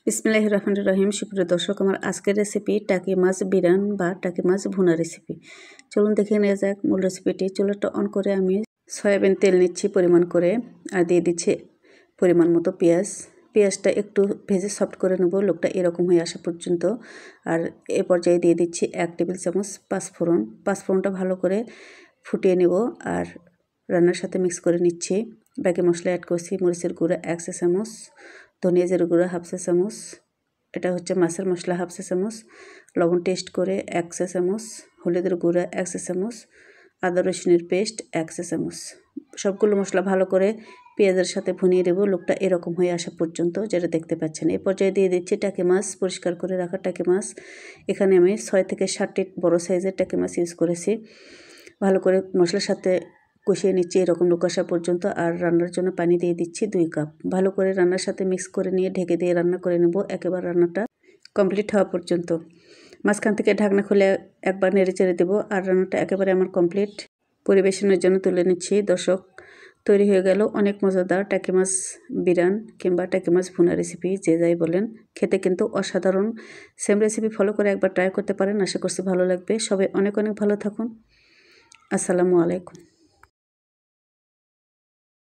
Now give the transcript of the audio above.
বিসমিল্লাহির রহমানির রহিম। সুপ্রিয় দর্শক, আমার আজকের রেসিপি টাকি মাছ বিরান বা টাকি মাছ ভুনা রেসিপি। চলুন দেখে নেওয়া যাক মূল রেসিপিটি। চুলাটা অন করে আমি সয়াবিন তেল নিচ্ছি পরিমাণ করে, আর দিয়ে দিচ্ছি পরিমাণ মতো পেঁয়াজ। পেঁয়াজটা একটু ভেজে সফট করে নেব, লোকটা এরকম হয়ে আসা পর্যন্ত। আর এ পর্যায়ে দিয়ে দিচ্ছি 1 টেবিল চামচ পাঁচফোড়ন। পাঁচফোড়নটা ভালো করে ফুটিয়ে নেব আর রান্নার সাথে মিক্স করে নিচ্ছি। বাকি মশলা অ্যাড করছি মরিচের গুঁড়া 1 চা চামচ, ধনিয়া জিরা গুঁড়া 1/2 চা চামচ, এটা হচ্ছে মাছের মশলা 1/2 চা চামচ, লবণ টেস্ট করে 1 চা চামচ, হলুদের গুঁড়া 1 চা চামচ, আদা রসুনের পেস্ট 1 চা চামচ। সবগুলো মশলা ভালো করে পেঁয়াজের সাথে ভুনিয়ে দেবো, লোকটা এরকম হয়ে আসা পর্যন্ত, যেটা দেখতে পাচ্ছেন। এই পর্যায়ে দিয়ে দিচ্ছি টাকি মাছ, পরিষ্কার করে রাখা টাকি মাছ। এখানে আমি 6 থেকে 7টি বড় সাইজের টাকি মাছ ইউজ করেছি। ভালো করে মশলার সাথে কষিয়ে নিচ্ছি এরকম লোক আসা পর্যন্ত। আর রান্নার জন্য পানি দিয়ে দিচ্ছি 2 কাপ। ভালো করে রান্নার সাথে মিক্স করে নিয়ে ঢেকে দিয়ে রান্না করে নেব একেবারে রান্নাটা কমপ্লিট হওয়া পর্যন্ত। মাঝখান থেকে ঢাকনা খুলে একবার নেড়ে চেড়ে দেবো আর রান্নাটা একেবারে আমার কমপ্লিট। পরিবেশনের জন্য তুলে নিচ্ছি। দর্শক, তৈরি হয়ে গেল অনেক মজাদার টাকি মাছ বিরান কিংবা টাকি মাছ ভুনা রেসিপি, যে যাই বলেন। খেতে কিন্তু অসাধারণ। সেম রেসিপি ফলো করে একবার ট্রাই করতে পারেন, আশা করছি ভালো লাগবে। সবাই অনেক অনেক ভালো থাকুন। আসসালামু আলাইকুম।